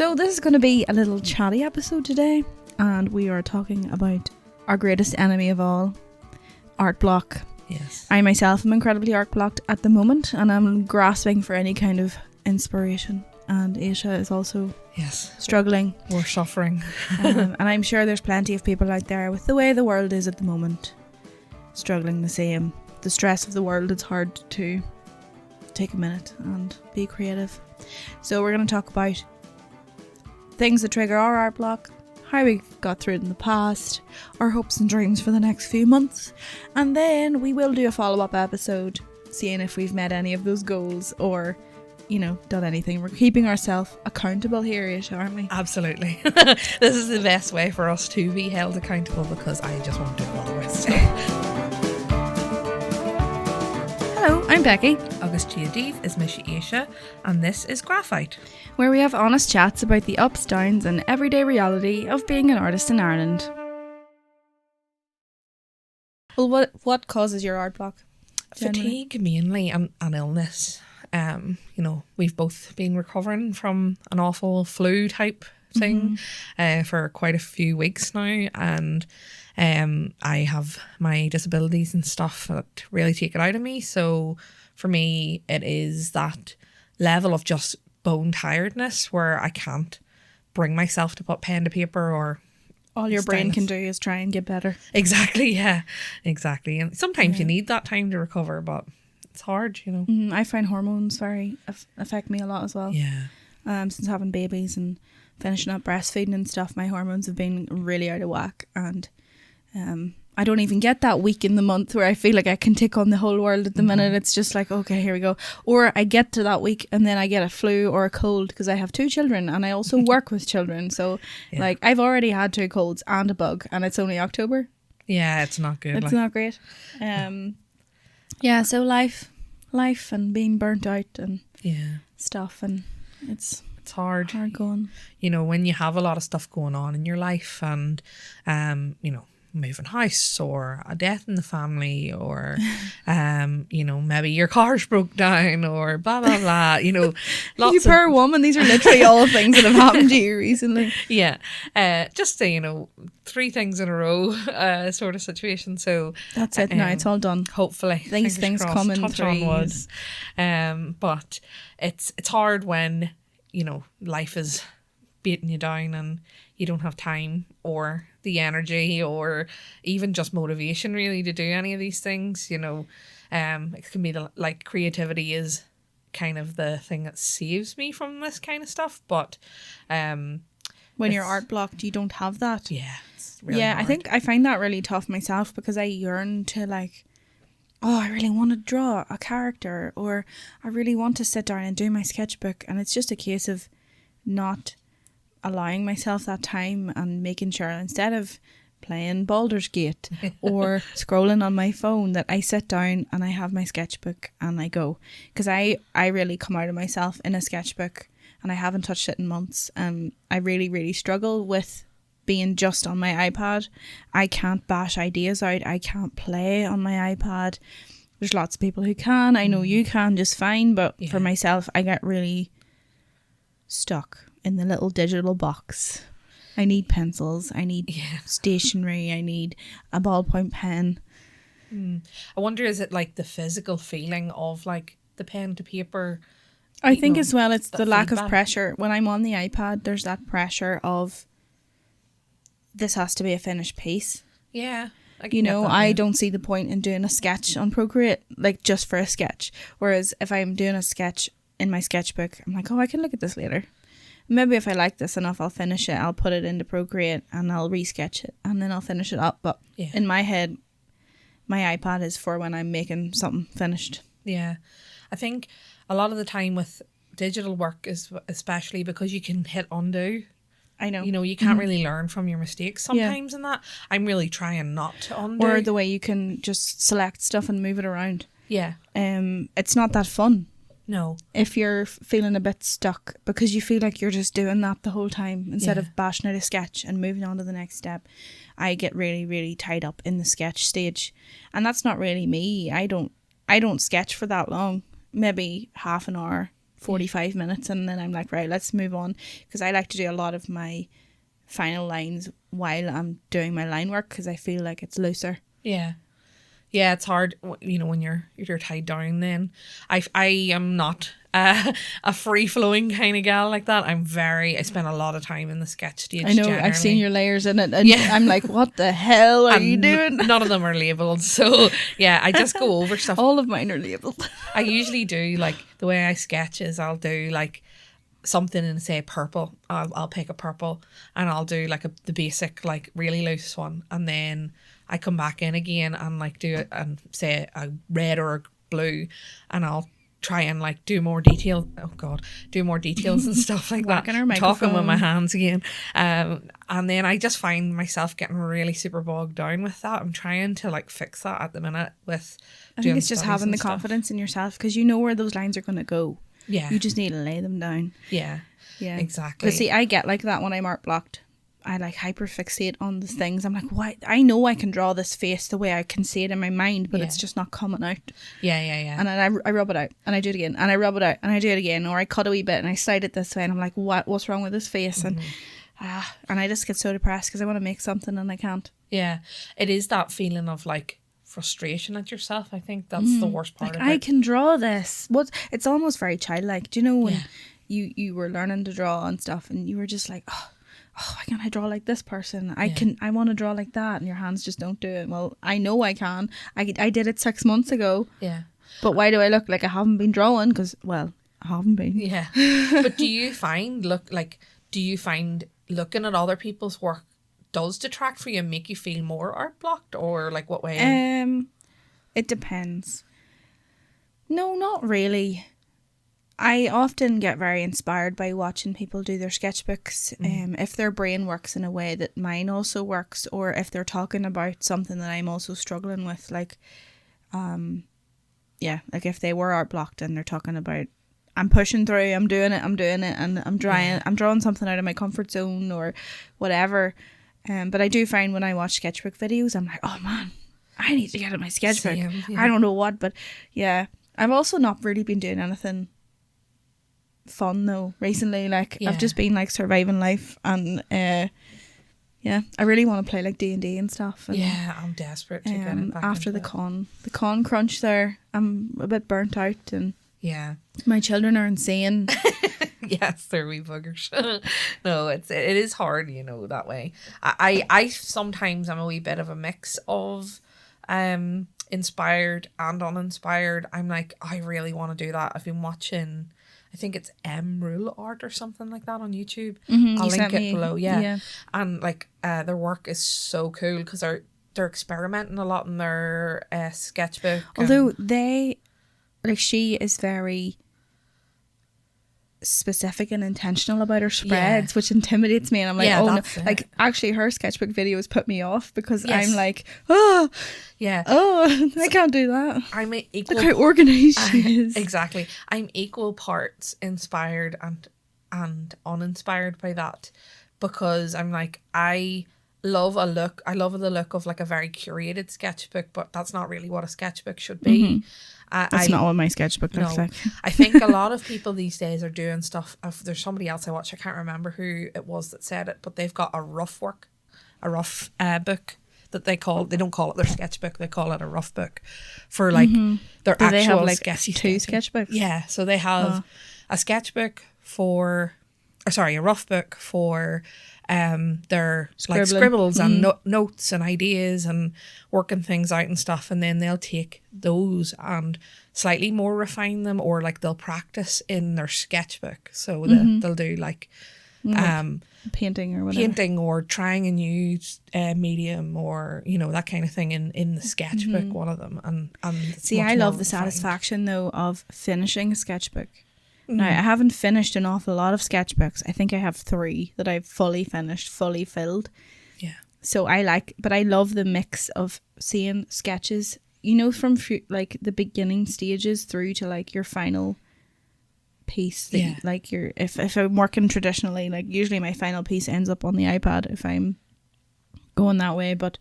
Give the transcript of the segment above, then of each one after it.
So this is going to be a little chatty episode today, and we are talking about our greatest enemy of all, art block. Yes. I myself am incredibly art blocked at the moment, and I'm grasping for any kind of inspiration. And Aysia is also struggling. We're suffering. And I'm sure there's plenty of people out there with the way the world is at the moment, struggling the same. The stress of the world, it's hard to take a minute and be creative. So we're going to talk about things that trigger our art block, how we got through it in the past, our hopes and dreams for the next few months, and then we will do a follow-up episode seeing if we've met any of those goals or, you know, done anything. We're keeping ourselves accountable here, Aysia, aren't we? Absolutely. This is the best way for us to be held accountable, because I just want to do it otherwise. Hello, I'm Becky. Agus Chiadív is Mishi Aysia, and this is Grá-phite, where we have honest chats about the ups, downs and everyday reality of being an artist in Ireland. Well, what causes your art block? Generally? Fatigue mainly, and illness. You know, we've both been recovering from an awful flu type thing for quite a few weeks now, and I have my disabilities and stuff that really take it out of me. So for me, it is that level of just bone tiredness where I can't bring myself to put pen to paper, or all your brain can do is try and get better. Exactly, yeah, exactly. And sometimes you need that time to recover, but it's hard, you know. I find hormones affect me a lot as well. Yeah. Since having babies and finishing up breastfeeding and stuff, my hormones have been really out of whack, and I don't even get that week in the month where I feel like I can take on the whole world at the minute. It's just like, okay, here we go. Or I get to that week and then I get a flu or a cold, because I have 2 children and I also work with children. So like I've already had 2 colds and a bug, and it's only October. Yeah, it's not good. It's not great. Yeah, so life and being burnt out and stuff, and it's hard going. You know, when you have a lot of stuff going on in your life, and you know, moving house or a death in the family, or you know, maybe your car's broke down, or blah blah blah, you know, lots you poor woman, these are literally all things that have happened to you recently. Just you know, 3 things in a row sort of situation. So that's it. Now it's all done, hopefully. These things crossed, come in touch threes. on wood. But it's hard when, you know, life is beating you down and you don't have time or the energy or even just motivation really to do any of these things. You know, it can be like creativity is kind of the thing that saves me from this kind of stuff, but when you're art blocked, you don't have that. It's really hard. I think I find that really tough myself, because I yearn to, like, I really want to draw a character, or I really want to sit down and do my sketchbook, and it's just a case of not allowing myself that time and making sure, instead of playing Baldur's Gate or scrolling on my phone, that I sit down and I have my sketchbook and I go, because I really come out of myself in a sketchbook, and I haven't touched it in months. I really struggle with being just on my iPad. I can't bash ideas out. I can't play on my iPad. There's lots of people who can. I know you can just fine, but for myself, I get really stuck in the little digital box. I need pencils. I need stationery. I need a ballpoint pen. I wonder, is it like the physical feeling of like the pen to paper? I think as well, it's the lack of pressure. When I'm on the iPad, there's that pressure of, this has to be a finished piece. Yeah. You know, I don't see the point in doing a sketch on Procreate, like just for a sketch. Whereas if I'm doing a sketch in my sketchbook, I'm like, I can look at this later. Maybe if I like this enough, I'll finish it. I'll put it into Procreate and I'll resketch it and then I'll finish it up. But in my head, my iPad is for when I'm making something finished. Yeah. I think a lot of the time with digital work is especially because you can hit undo. I know. You know, you can't really learn from your mistakes sometimes in that. I'm really trying not to undo. Or the way you can just select stuff and move it around. Yeah. It's not that fun. No. If you're feeling a bit stuck, because you feel like you're just doing that the whole time instead of bashing out a sketch and moving on to the next step. I get really tied up in the sketch stage. And that's not really me. I don't sketch for that long. Maybe half an hour, 45 minutes, and then I'm like, right, let's move on, because I like to do a lot of my final lines while I'm doing my line work, because I feel like it's looser. Yeah. Yeah, it's hard, when you're tied down. Then I am not a free flowing kind of gal like that. I spend a lot of time in the sketch stage. I know, generally. I've seen your layers in it, and I'm like, what the hell are you doing? None of them are labelled, so yeah, I just go over stuff. All of mine are labelled. I usually do, like, the way I sketch is I'll do like something in, say, purple. I'll pick a purple, and I'll do like the basic, like, really loose one, and then I come back in again and like do it and say a red or a blue, and I'll try and like do more detail. Oh God, do more details and stuff like that. Talking with my hands again, and then I just find myself getting really super bogged down with that. I'm trying to like fix that at the minute with. I think it's just having the confidence in yourself, because you know where those lines are going to go. Yeah, you just need to lay them down. Yeah, exactly. But see, I get like that when I'm art blocked. I like hyperfixate on the things. I'm like, why? I know I can draw this face the way I can see it in my mind, but it's just not coming out. Yeah. And then I rub it out, and I do it again, and I rub it out, and I do it again, or I cut a wee bit and I slide it this way, and I'm like, what's wrong with this face? And I just get so depressed because I want to make something and I can't. Yeah, it is that feeling of like frustration at yourself. I think that's the worst part of it. I can draw this. It's almost very childlike. Do you know when you were learning to draw and stuff, and you were just like, why can't I draw like this person? I want to draw like that, and your hands just don't do it. Well, I know I can. I did it 6 months ago. Yeah. But why do I look like I haven't been drawing? Because, well, I haven't been. Yeah. But do you find looking at other people's work does detract for you and make you feel more art blocked, or like what way? It depends. No, not really. I often get very inspired by watching people do their sketchbooks. If their brain works in a way that mine also works, or if they're talking about something that I'm also struggling with, like, like if they were art blocked and they're talking about, I'm pushing through, I'm doing it, and I'm drawing something out of my comfort zone or whatever. But I do find when I watch sketchbook videos, I'm like, oh man, I need to get at my sketchbook. Same, yeah. I don't know what, but yeah, I've also not really been doing anything fun though recently. Like I've just been like surviving life, and I really want to play like D&D and stuff. And, I'm desperate to get it back after the con crunch there. I'm a bit burnt out, and my children are insane. Yes, they're wee buggers. No, it is hard, that way. I sometimes I'm a wee bit of a mix of inspired and uninspired. I'm like, I really want to do that. I've been watching, I think it's Rule Art or something like that on YouTube. I'll link it below. Yeah. And like their work is so cool because they're experimenting a lot in their sketchbook. Although she is very specific and intentional about her spreads, which intimidates me, and I'm like, oh no, like actually her sketchbook videos put me off because I'm like, I can't do that. I'm equal. Look how organized she is. Exactly. I'm equal parts inspired and uninspired by that, because I'm like, I love the look of like a very curated sketchbook, but that's not really what a sketchbook should be. That's not what my sketchbook looks like. I think a lot of people these days are doing stuff. There's somebody else I watch, I can't remember who it was that said it, but they've got a rough book that they don't call it their sketchbook, they call it a rough book for like their actual they have like sketchy two sketchbooks. Yeah, so they have a sketchbook a rough book for their like scribbles and notes and ideas and working things out and stuff, and then they'll take those and slightly more refine them, or like they'll practice in their sketchbook, so they'll do like painting or whatever, painting or trying a new medium, or that kind of thing in the sketchbook, one of them. And see, I love the satisfaction though of finishing a sketchbook. Now, I haven't finished an awful lot of sketchbooks. I think I have 3 that I've fully finished, fully filled. Yeah. So I love the mix of seeing sketches, from like the beginning stages through to like your final piece. Like if I'm working traditionally, like usually my final piece ends up on the iPad if I'm going that way. But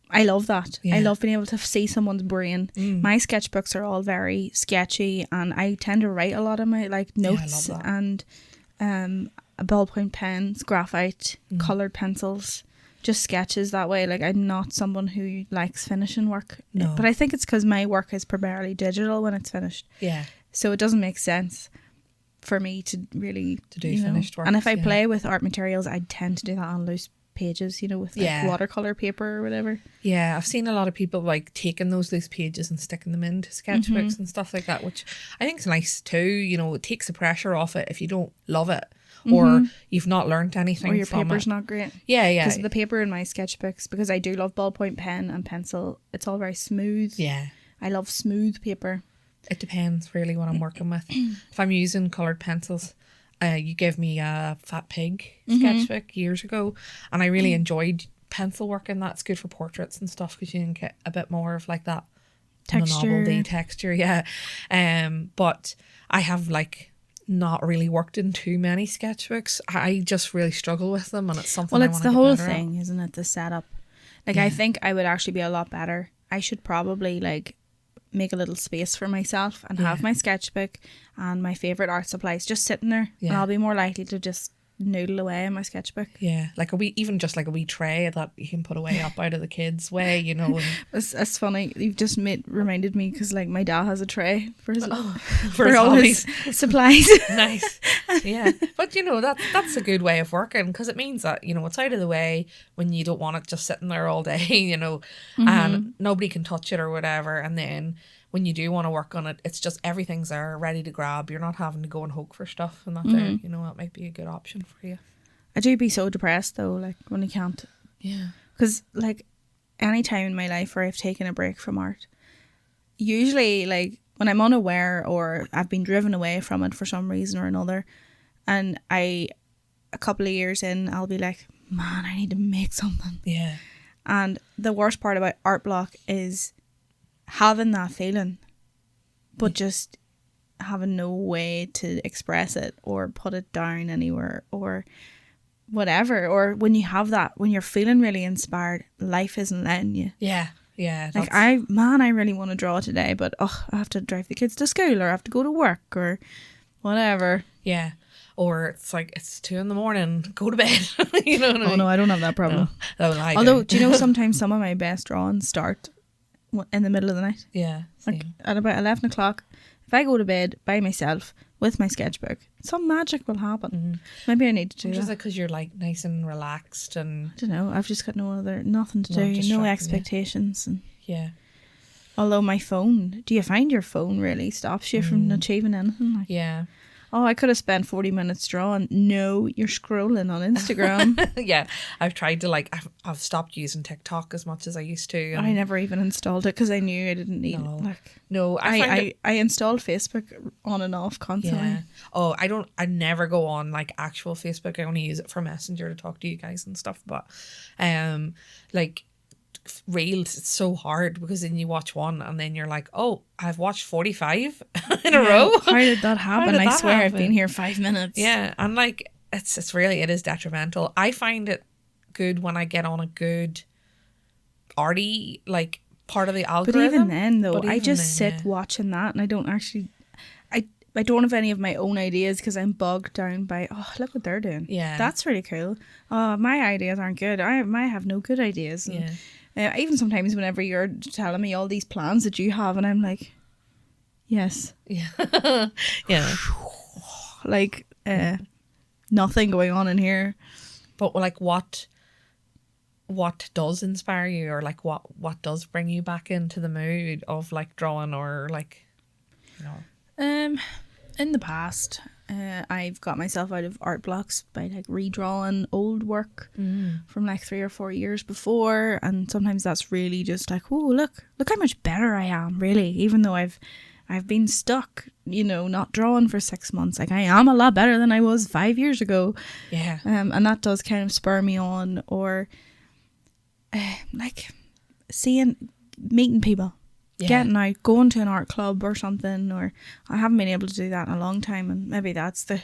I love that. Yeah. I love being able to see someone's brain. My sketchbooks are all very sketchy, and I tend to write a lot of my like notes, I love that. and ballpoint pens, graphite, coloured pencils, just sketches that way. Like, I'm not someone who likes finishing work. No. But I think it's because my work is primarily digital when it's finished. Yeah. So it doesn't make sense for me to really To do finished work. And if I play with art materials, I tend to do that on loose pages, you know, with like watercolor paper or whatever. Yeah, I've seen a lot of people like taking those loose pages and sticking them into sketchbooks and stuff like that, which I think is nice too. You know, it takes the pressure off it if you don't love it or you've not learnt anything or your from paper's it. not great. Yeah, yeah. Because the paper in my sketchbooks, because I do love ballpoint pen and pencil, it's all very smooth. Yeah. I love smooth paper. It depends really what I'm working with. If I'm using coloured pencils, you gave me a Fat Pig sketchbook years ago, and I really enjoyed pencil work, and that's good for portraits and stuff because you can get a bit more of like that novelty texture. Yeah. But I have like not really worked in too many sketchbooks. I just really struggle with them, and it's something. Well, it's the whole thing, isn't it? The setup. Like, I think I would actually be a lot better. I should probably like make a little space for myself and have my sketchbook and my favourite art supplies just sitting there, and I'll be more likely to just noodle away in my sketchbook. Yeah, like even just like a wee tray that you can put away up out of the kids' way, you know. It's funny, you've just reminded me, because like my dad has a tray for his for all his his supplies. Nice. Yeah, but you know, that's a good way of working, because it means that, you know, it's out of the way when you don't want it just sitting there all day, you know, and nobody can touch it or whatever, and then when you do want to work on it, it's just everything's there ready to grab. You're not having to go and hope for stuff and that there, you know, that might be a good option for you. I do be so depressed though, like when you can't. Yeah. Because like any time in my life where I've taken a break from art, usually like when I'm unaware or I've been driven away from it for some reason or another, and a couple of years in, I'll be like, man, I need to make something. Yeah. And the worst part about art block is having that feeling, but just having no way to express it or put it down anywhere or whatever. Or when you have that, when you're feeling really inspired, life isn't letting you. Yeah. Yeah. Like, I really want to draw today, but I have to drive the kids to school, or I have to go to work, or whatever. Yeah. Or it's like, it's 2 a.m, go to bed. You know what I mean? Oh no, I don't have that problem. No, Although, do you know, sometimes some of my best drawings start in the middle of the night. Yeah. Like at about 11 o'clock, if I go to bed by myself with my sketchbook, some magic will happen. Maybe I need to do Just that. like because you're like nice and relaxed and I don't know. I've just got nothing to do, no expectations. And yeah. although my phone, do you find your phone really stops you from achieving anything? Like, Yeah. oh, I could have spent 40 minutes drawing. No, you're scrolling on Instagram. Yeah, I've tried to like, I've stopped using TikTok as much as I used to. I never even installed it because I knew I didn't need it. Like, no, I installed Facebook on and off constantly. Yeah. Oh, I never go on like actual Facebook. I only use it for Messenger to talk to you guys and stuff. But, like, Reels, it's so hard because then you watch one and then you're like, oh, I've watched 45 in a row. How did that happen? I swear I've been here 5 minutes. Yeah, and like it is detrimental. I find it good when I get on a good arty like part of the algorithm. But even then though, I just sit watching that, and I don't actually I don't have any of my own ideas because I'm bogged down by, oh, look what they're doing. Yeah, that's really cool. Oh, my ideas aren't good. I have no good ideas. And, even sometimes whenever you're telling me all these plans that you have, and I'm like, yes. Yeah. Yeah. Like, nothing going on in here. But like what does inspire you, or like what does bring you back into the mood of like drawing, or like, you know? In the past, I've got myself out of art blocks by like redrawing old work from like 3 or 4 years before, and sometimes that's really just like, oh, look how much better I am, really, even though I've been stuck, you know, not drawing for 6 months. Like, I am a lot better than I was 5 years ago. Yeah. And that does kind of spur me on, or like meeting people. Yeah. Getting out, going to an art club or something, or I haven't been able to do that in a long time, and maybe that's the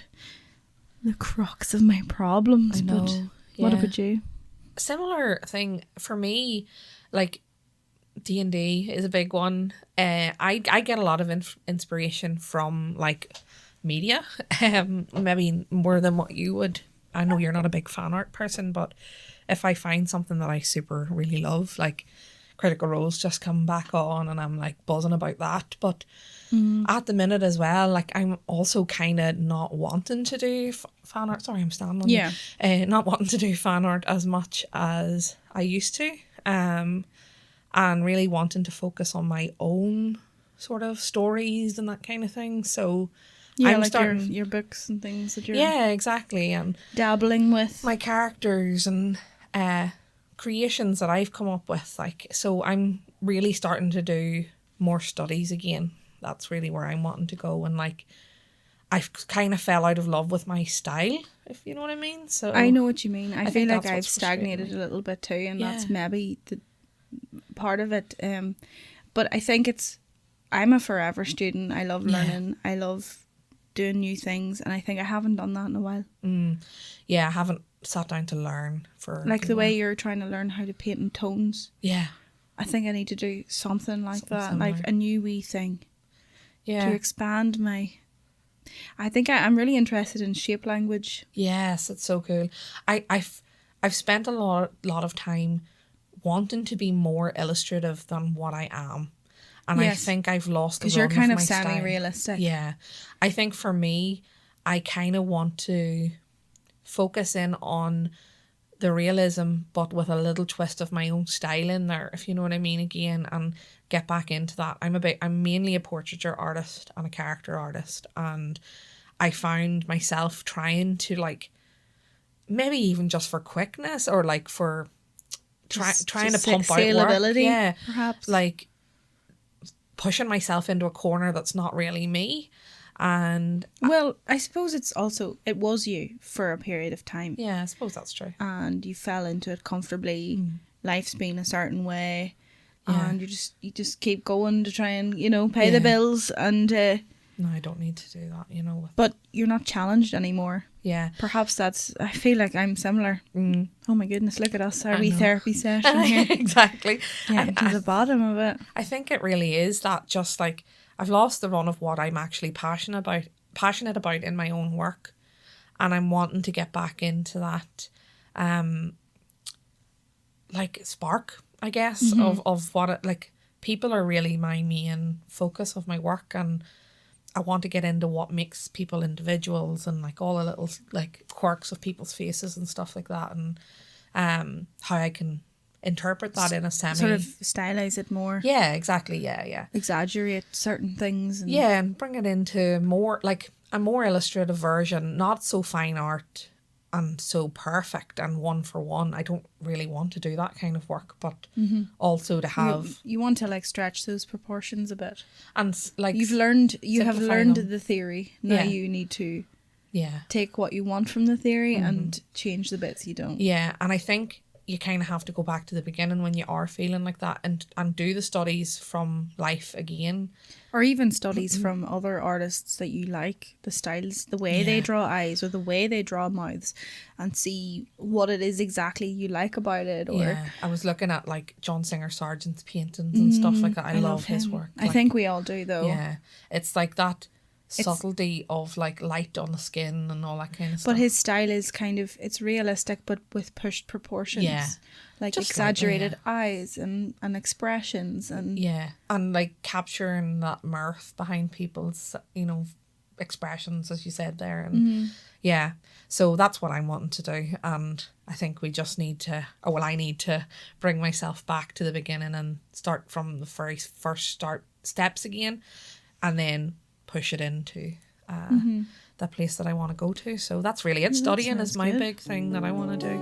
crux of my problems. I know. But what about you? Similar thing for me. like D&D is a big one. I get a lot of inspiration from like media, maybe more than what you would. I know you're not a big fan art person, but if I find something that I super really love, like Critical Role's just come back on and I'm like buzzing about that. But at the minute as well, like I'm also kind of not wanting to do fan art. Sorry, I'm standing on you. Not wanting to do fan art as much as I used to. And really wanting to focus on my own sort of stories and that kind of thing. So I'm like starting your books and things that you're exactly, and dabbling with. my characters and creations that I've come up with. Like, so I'm really starting to do more studies again. That's really where I'm wanting to go. And like, I've kind of fell out of love with my style, if you know what I mean. So I know what you mean. I feel like that's I've what's frustrating stagnated me. a little bit too, and that's Yeah. maybe the part of it. But I think I'm a forever student. I love learning. I love doing new things, and I think I haven't done that in a while. Yeah, I haven't sat down to learn for Like the way you're trying to learn how to paint in tones. Yeah. I think I need to do something like that, similar. like a new wee thing Yeah. to expand my. I think I'm really interested in shape language. Yes, it's so cool. I've spent a lot of time wanting to be more illustrative than what I am. And Yes. I think I've lost the Because you're run kind of of my style. semi-realistic. Yeah. I think for me, I kind of want to focus in on the realism, but with a little twist of my own style in there, if you know what I mean, again, and get back into that. I'm mainly a portraiture artist and a character artist, and I found myself trying to like, maybe even just for quickness or like for trying to pump out work. Saleability, Yeah. perhaps. Like pushing myself into a corner that's not really me. And Well, I suppose it was you for a period of time, yeah, I suppose that's true. and you fell into it comfortably. Life's been a certain way, Yeah. and you just keep going to try and pay the Yeah. bills, and No, I don't need to do that, but you're not challenged anymore. Yeah. Perhaps I feel like I'm similar. Oh my goodness, look at us, our wee know. therapy session here. Exactly. Getting to the bottom of it. I think it really is that, just like I've lost the run of what I'm actually passionate about in my own work, and I'm wanting to get back into that like spark, I guess, of what it, like, people are really my main focus of my work, and I want to get into what makes people individuals and like all the little like quirks of people's faces and stuff like that, and how I can interpret that in a sort Sort of stylize it more. yeah, exactly, yeah Exaggerate certain things. And yeah, and bring it into more like a more illustrative version, not so fine art and so perfect and one for one. I don't really want to do that kind of work, but also to have you want to like stretch those proportions a bit. and like You have simplify learned them. the theory. Now Yeah. you need to yeah. take what you want from the theory and change the bits you don't. Yeah, and I think you kind of have to go back to the beginning when you are feeling like that, and do the studies from life again. Or even studies from other artists that you like, the styles, the way they draw eyes or the way they draw mouths, and see what it is exactly you like about it. Or Yeah, I was looking at like John Singer Sargent's paintings and stuff like that. I love his him. work. I think we all do though. Yeah, it's like that subtlety of like light on the skin and all that kind of stuff. But his style is kind of, it's realistic but with pushed proportions. Yeah. Like Just exaggerated eyes and expressions and yeah, and like capturing that mirth behind people's, expressions, as you said there, and yeah, so that's what I'm wanting to do, and I think we just need to, I need to bring myself back to the beginning and start from the very first steps again, and then push it into the place that I want to go to. So that's really it. Studying is my big thing that I want to do.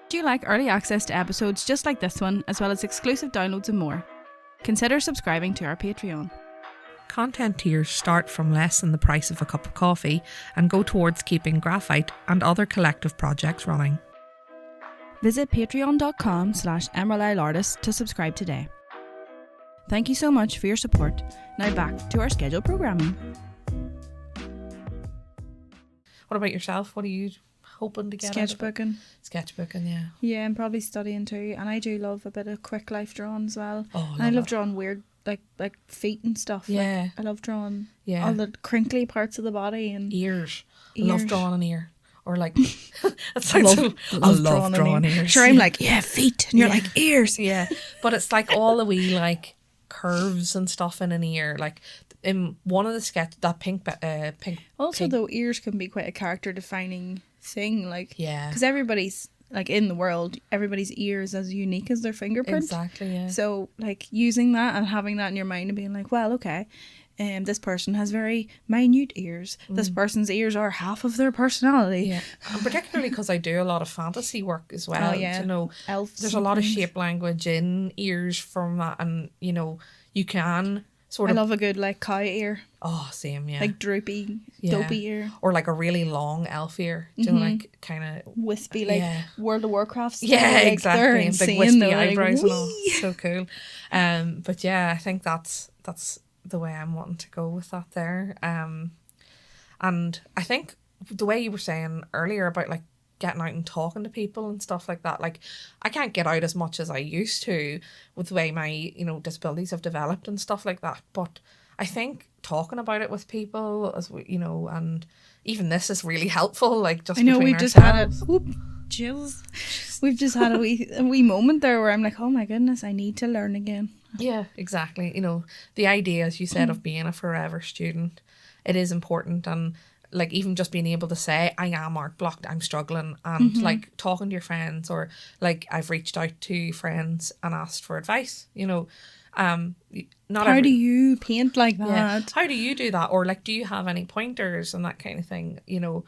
Do you like early access to episodes just like this one, as well as exclusive downloads and more? Consider subscribing to our Patreon. Content tiers start from less than the price of a cup of coffee and go towards keeping Grá-phite and other collective projects running. Visit patreon.com/emeraldiseartist to subscribe today. Thank you so much for your support. Now back to our scheduled programming. What about yourself? What do you hoping to get out of it. Sketchbooking. Sketchbooking, yeah. Yeah, and probably studying too. And I do love a bit of quick life drawing as well. Oh, And I love it. drawing weird, like feet and stuff. Yeah. Like, I love drawing Yeah. all the crinkly parts of the body and Ears. I love drawing an ear. Or like, it's I like love drawing ears. Sure, I'm like, yeah, feet, and you're like, ears. Yeah, but it's like all the wee like curves and stuff in an ear. Like in one of the sketch, that pink. Also, pink, though, ears can be quite a character defining thing. Like, yeah, because everybody's like in the world, everybody's ear is as unique as their fingerprint. exactly. Yeah. So, like, using that and having that in your mind and being like, well, okay. This person has very minute ears. This person's ears are half of their personality. Yeah, and particularly because I do a lot of fantasy work as well. Oh, yeah. You know, Elves there's a and lot of things. shape language in ears from that, and you know, you can sort I of. love a good, like, cow ear. Oh, same, yeah. Like, droopy, Yeah. dopey ear. Or like a really long elf ear. Do you know, like kind of Wispy, like Yeah. World of Warcraft style. Yeah, like, exactly. They're And insane, big wispy though, like, eyebrows and all. whee! So cool. But yeah, I think that's the way I'm wanting to go with that there. And I think the way you were saying earlier about like getting out and talking to people and stuff like that, like I can't get out as much as I used to with the way my, you know, disabilities have developed and stuff like that. But I think talking about it with people, as we, you know, and even this is really helpful. Like just I know between we've just had ourselves. a whoop, chills. We've just had a wee moment there where I'm like, oh my goodness, I need to learn again. Yeah, exactly. You know, the idea, as you said, of being a forever student, it is important. And like even just being able to say, I am art blocked, I'm struggling, and like talking to your friends, or like I've reached out to friends and asked for advice, you know. Not How every, do you paint like that? yeah. How do you do that? Or like, do you have any pointers and that kind of thing? You know,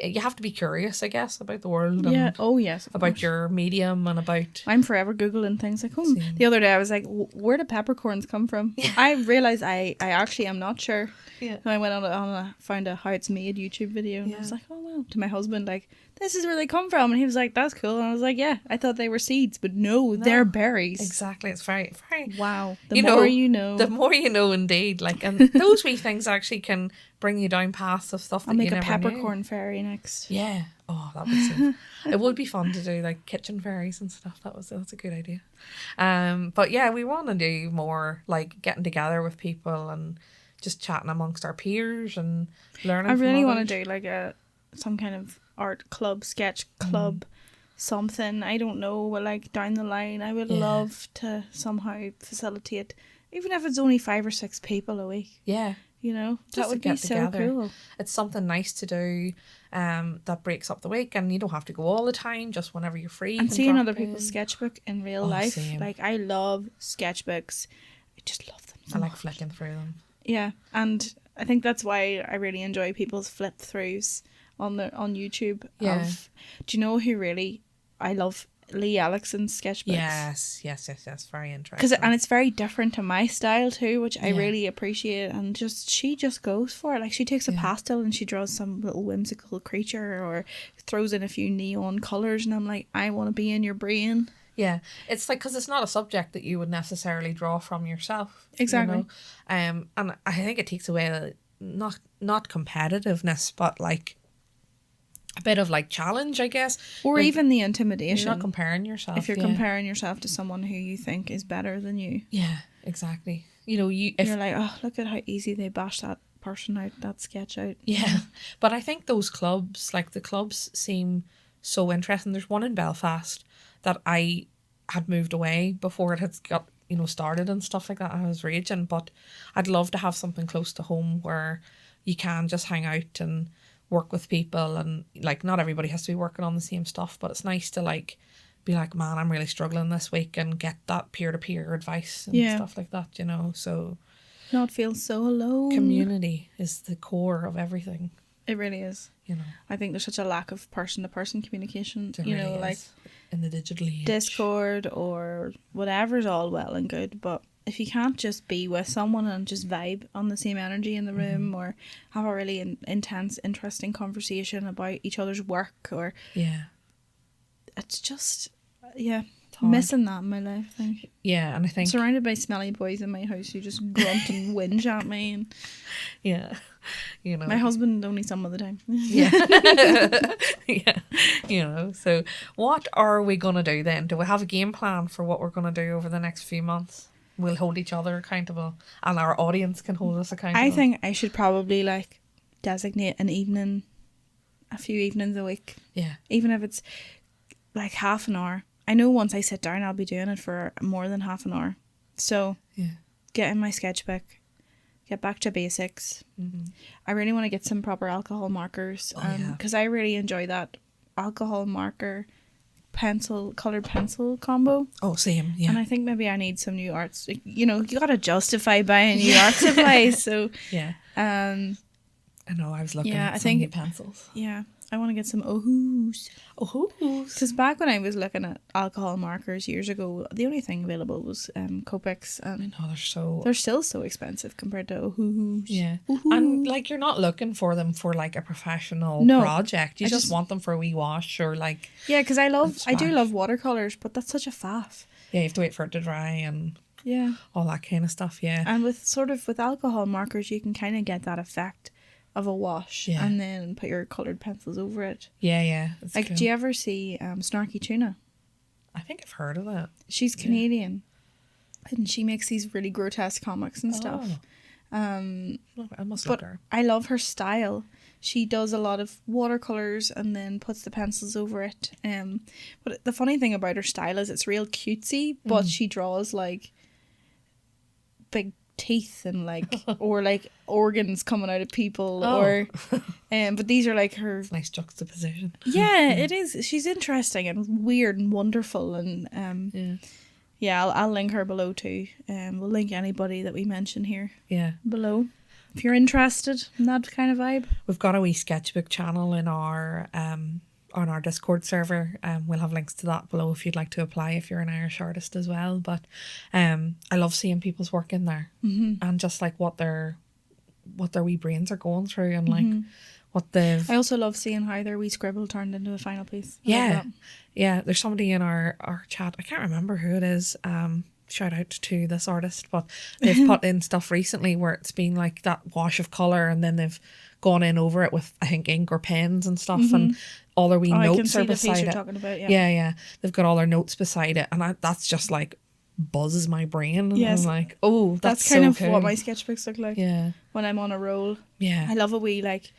you have to be curious, I guess, about the world. Yeah. And Oh yes. Of about course. your medium and about. I'm forever googling things like, oh, Same. the other day I was like, where did peppercorns come from? I realized I actually am not sure. Yeah. And I went found a how it's made YouTube video, and I was like, oh wow. To my husband, like, this is where they come from, and he was like, that's cool. And I was like, yeah, I thought they were seeds, but no. They're berries. Exactly. It's very, very. Wow. The You more know, you know. The more you know, indeed. Like, and those wee things actually can bring you down paths of stuff that I'll make you a never knew. peppercorn fairy next. Yeah. Oh, that would seem. It would be fun to do like kitchen fairies and stuff. That's a good idea. But yeah, we want to do more like getting together with people and just chatting amongst our peers and learning. I really want want to do like some kind of art club, sketch club, something. I don't know, like down the line, I would Yeah. love to somehow facilitate, even if it's only 5 or 6 people a week. Yeah. You know, Just that to would be get so together. cool. It's something nice to do that breaks up the week, and you don't have to go all the time, just whenever you're free. And you can seeing drop other in. people's sketchbook in real Oh, life, same. like I love sketchbooks. I just love them. So I like much. flicking through them. Yeah, and I think that's why I really enjoy people's flip throughs on YouTube. Yeah. Do you know who really I love? Lee Alexon's sketchbooks. Yes. Very interesting. And it's very different to my style too, which I Yeah. really appreciate. And she just goes for it. Like she takes a pastel and she draws some little whimsical creature or throws in a few neon colors, and I'm like, I want to be in your brain. Yeah, it's like, because it's not a subject that you would necessarily draw from yourself. Exactly. You know? And I think it takes away not competitiveness, but like a bit of like challenge, I guess. Or Like, even the intimidation. you're not comparing yourself. if you're yeah. comparing yourself to someone who you think is better than you. Yeah, exactly. You know, if You're like, oh, look at how easy they bash that person out, that sketch out. yeah, but I think those clubs, like the clubs, seem so interesting. There's one in Belfast that I had moved away before it had got, you know, started and stuff like that. I was raging, but I'd love to have something close to home where you can just hang out and work with people, and like not everybody has to be working on the same stuff, but it's nice to like be like, man, I'm really struggling this week, and get that peer-to-peer advice and Yeah. stuff like that, you know. So Not feel so alone. community is the core of everything, It really is. you know. I think there's such a lack of person-to-person communication. There you really know, like is, in the digital age. Discord or whatever's all well and good, but if you can't just be with someone and just vibe on the same energy in the room, or have a really intense, interesting conversation about each other's work, or Yeah. it's just, yeah, hard. Missing that in my life, I think. Yeah, and I think Surrounded by smelly boys in my house who just grunt and whinge at me, and yeah, you know, my husband only some of the time. yeah, yeah, you know. So, what are we gonna do then? Do we have a game plan for what we're gonna do over the next few months? We'll hold each other accountable, and our audience can hold us accountable. I think I should probably like designate an evening, a few evenings a week, Yeah, even if it's like half an hour. I know once I sit down, I'll be doing it for more than half an hour. So yeah, get in my sketchbook, get back to basics. I really want to get some proper alcohol markers, because I really enjoy that alcohol marker colored pencil combo. Oh, same. Yeah, And I think maybe I need some new arts. You know, you gotta justify buying new art supplies. So yeah. I know. I was looking yeah, at I some think new pencils. yeah, I want to get some Ohoo's. Oh, Because back when I was looking at alcohol markers years ago, the only thing available was Copics, and no, they're so. they're still so expensive compared to Ohoo's. Yeah, Oohoo. and like you're not looking for them for like a professional No, project. You I just just- want them for a wee wash or like Yeah, because I do splash. love watercolors, but that's such a faff. yeah, you have to wait for it to dry and Yeah, all that kind of stuff. Yeah, and with alcohol markers, you can kind of get that effect of a wash, Yeah. and then put your colored pencils over it. yeah. It's Like, cool. do you ever see Snarky Tuna? I think I've heard of that. She's Canadian, and she makes these really grotesque comics and stuff. Oh, I must look But her. I love her style. She does a lot of watercolors and then puts the pencils over it. But the funny thing about her style is it's real cutesy, but she draws like big teeth and like or like organs coming out of people or but these are like her Nice juxtaposition. yeah, it is. She's interesting and weird and wonderful, and Yeah, I'll link her below too. We'll link anybody that we mention here yeah. below if you're interested in that kind of vibe. We've got a wee sketchbook channel in our on our Discord server. We'll have links to that below if you'd like to apply if you're an Irish artist as well. But I love seeing people's work in there and just like what their wee brains are going through and like what they've. I also love seeing how their wee scribble turned into a final piece. I love Yeah, that. yeah. There's somebody in our chat. I can't remember who it is. Shout out to this artist, but they've put in stuff recently where it's been like that wash of color, and then they've gone in over it with I think ink or pens and stuff, and all their wee I can notes see are the piece beside you're it. talking about. Yeah. They've got all their notes beside it, and that's just like buzzes my brain. And Yes. I'm like, oh, that's kind so of cool. what my sketchbooks look like Yeah, when I'm on a roll. yeah, I love a wee like.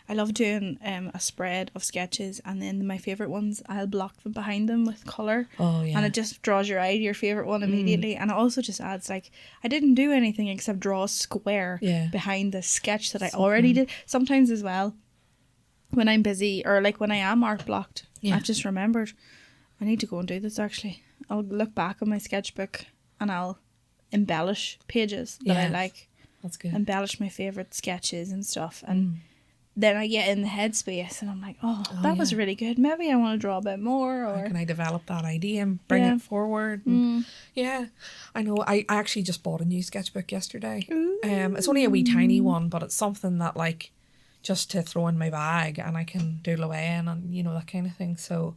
I love doing a spread of sketches, and then my favourite ones, I'll block them behind them with colour. oh yeah, And it just draws your eye to your favourite one immediately. And it also just adds like, I didn't do anything except draw a square Yeah. behind the sketch that I already did. Sometimes as well, when I'm busy or like when I am art blocked, Yeah. I've just remembered, I need to go and do this actually. I'll look back on my sketchbook and I'll embellish pages that I Yeah. like, that's good. embellish my favourite sketches and stuff. And then I get in the headspace and I'm like, that was yeah. really good. Maybe I want to draw a bit more. How Or can I develop that idea and bring Yeah. it forward? And yeah, I know. I actually just bought a new sketchbook yesterday. It's only a wee tiny one, but it's something that like just to throw in my bag and I can doodle away in and that kind of thing. So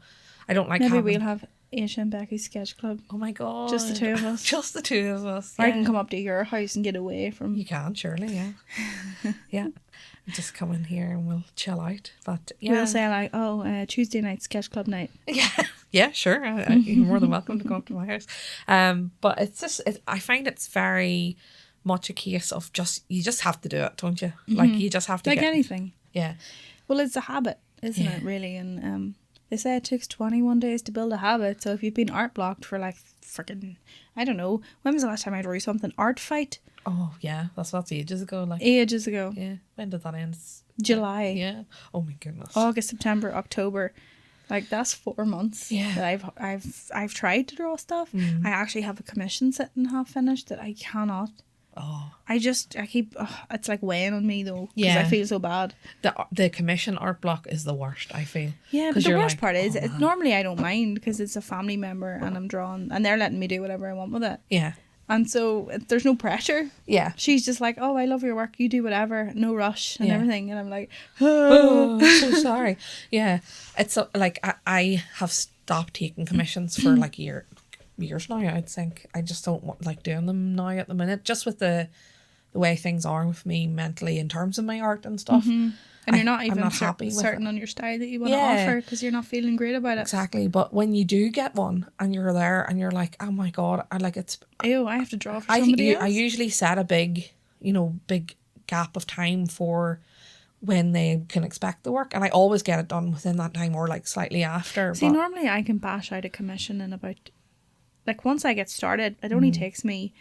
I don't like maybe having. we'll have Aysia and Beki sketch club. Oh my god! Just the two of us. Just the two of us. Or I yeah. can come up to your house and get away from. You can surely, yeah, yeah. Just come in here and we'll chill out. But yeah, We'll say like, Tuesday night sketch club night. yeah, sure. You're more than welcome to come up to my house. But it's just, I find it's very much a case of you just have to do it, don't you? Like you just have to Like get, anything. yeah, Well, it's a habit, isn't Yeah. it? Really, and they say it takes 21 days to build a habit. So if you've been art blocked for like freaking, I don't know, when was the last time I drew something? Grá-phite oh yeah, that's ages ago. Like ages ago. yeah, when did that end? July, Yeah. Oh my goodness. August, September, October. Like that's 4 months. Yeah. That I've tried to draw stuff. I actually have a commission sitting half finished that I cannot. Oh, I keep. It's like weighing on me though. Because Yeah. I feel so bad. the commission art block is the worst. I feel. Yeah, but 'Cause the you're worst like, part is, oh, man. normally I don't mind because it's a family member and I'm drawing and they're letting me do whatever I want with it. Yeah. And so there's no pressure. Yeah. She's just like, oh, I love your work. You do whatever. No rush and Yeah. everything. And I'm like, Oh, I'm so sorry. Yeah, it's like I have stopped taking commissions for like a year. years now, I think. I just don't like doing them now at the minute, just with the way things are with me mentally in terms of my art and stuff. And you're not even happy with certain it. on your style that you want to offer because you're not feeling great about it. Exactly. But when you do get one and you're there and you're like, oh my God, I have to draw for somebody else. I usually set a big gap of time for when they can expect the work, and I always get it done within that time or like slightly after. See, normally I can bash out a commission in about, like, once I get started, it only takes me,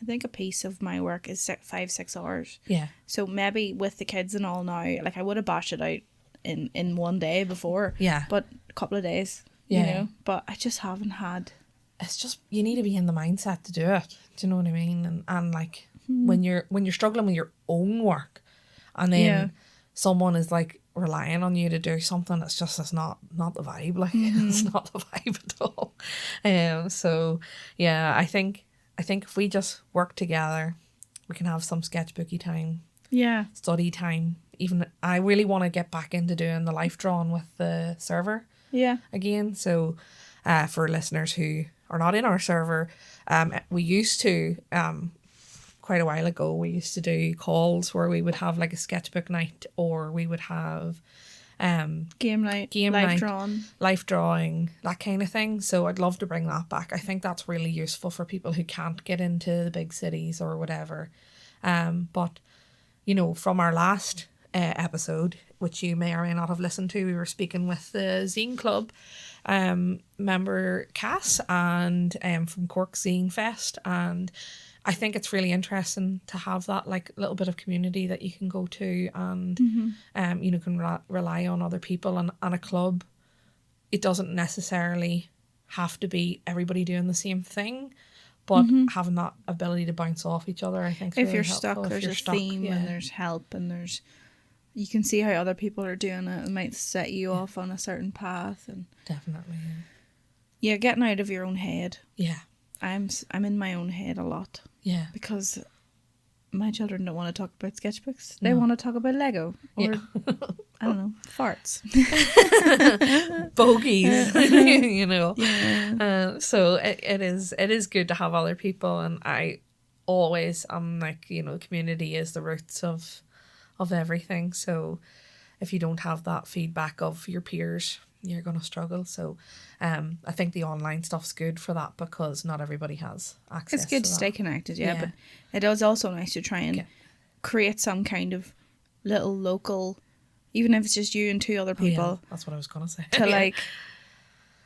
I think a piece of my work is 5-6 hours. Yeah. So maybe with the kids and all now, like I would have bashed it out in one day before. Yeah. But a couple of days, Yeah. you know. But I just haven't had. It's just, you need to be in the mindset to do it. Do you know what I mean? And like when you're struggling with your own work, and then someone is like relying on you to do something, it's not the vibe. Like it's not the vibe at all. So yeah, I think if we just work together, we can have some sketchbooky time. Yeah. Study time. Even I really want to get back into doing the life drawing with the server. Yeah. Again. So for listeners who are not in our server, we used to quite a while ago, we used to do calls where we would have like a sketchbook night, or we would have game night, life drawing, that kind of thing. So I'd love to bring that back. I think that's really useful for people who can't get into the big cities or whatever. But you know, from our last episode, which you may or may not have listened to, we were speaking with the Zine Club member Cass, and from Cork Zine Fest, and I think it's really interesting to have that like little bit of community that you can go to, and you know, can rely on other people, and a club. It doesn't necessarily have to be everybody doing the same thing, but having that ability to bounce off each other, I think, is if really you're helpful. stuck, there's a theme and there's help, and you can see how other people are doing it. It might set you off on a certain path, and definitely, yeah, getting out of your own head. Yeah, I'm in my own head a lot. Yeah, because my children don't want to talk about sketchbooks. They want to talk about Lego or I don't know, farts, bogies, you know. Yeah. So it is good to have other people, and I always am like, you know, community is the roots of everything. So if you don't have that feedback of your peers, you're going to struggle. So I think the online stuff's good for that, because not everybody has access. It's good to stay connected, but it is also nice to try and create some kind of little local, even if it's just you and 2 other people. That's what I was going to say. To like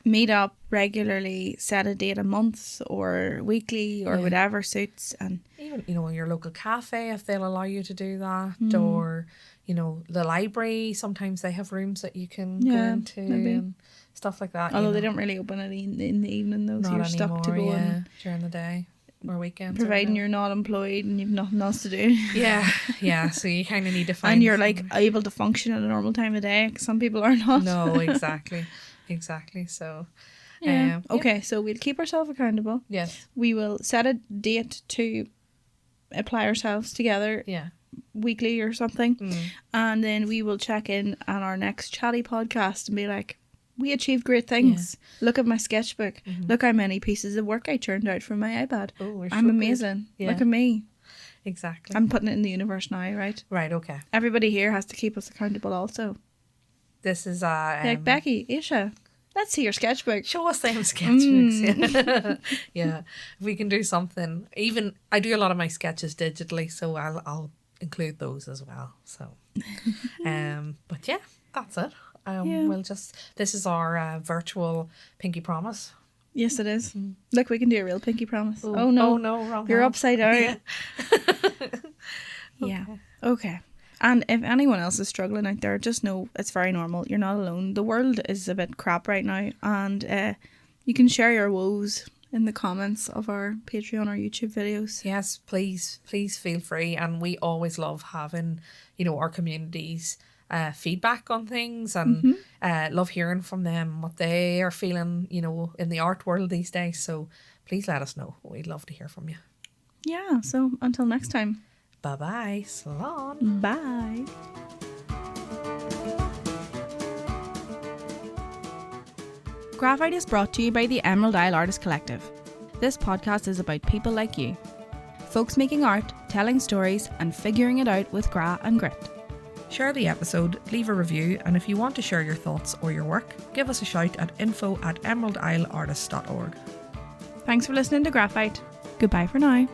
meet up regularly, set a date a month or weekly or whatever suits, and even, you know, your local cafe, if they'll allow you to do that, or you know, the library, sometimes they have rooms that you can go into and stuff like that. Although they don't really open it in the evening, though, so you're stuck to go in during the day or weekends. Providing you're not employed and you've nothing else to do. Yeah. So you kind of need to find. And you're like able to function at a normal time of day. 'Cause some people are not. No, exactly. So. Okay, so we'll keep ourselves accountable. Yes. We will set a date to apply ourselves together. Yeah. Weekly or something, and then we will check in on our next chatty podcast and be like, we achieved great things. Look at my sketchbook. Look how many pieces of work I churned out from my iPad. I'm so amazing. Look at me. Exactly. I'm putting it in the universe now, right? Right, okay. Everybody here has to keep us accountable also. This is like, Becky, Aysia, let's see your sketchbook. Show us them sketchbooks. Yeah. If we can do something. Even I do a lot of my sketches digitally, so I'll include those as well. So but yeah, that's it. We'll just, this is our virtual pinky promise. Yes, it is. Look, we can do a real pinky promise. Oh no, wrong. You're upside down. Yeah. Okay. And if anyone else is struggling out there, just know it's very normal. You're not alone. The world is a bit crap right now, and you can share your woes in the comments of our Patreon or YouTube videos. Yes, please feel free. And we always love having, you know, our community's feedback on things, and love hearing from them what they are feeling, you know, in the art world these days. So please let us know. We'd love to hear from you. Yeah, so until next time. Bye-bye. Salon. Bye. Grá-phite is brought to you by the Emerald Isle Artist Collective. This podcast is about people like you. Folks making art, telling stories, and figuring it out with Grá and Grit. Share the episode, leave a review, and if you want to share your thoughts or your work, give us a shout at info@emeraldisleartists.org. Thanks for listening to Grá-phite. Goodbye for now.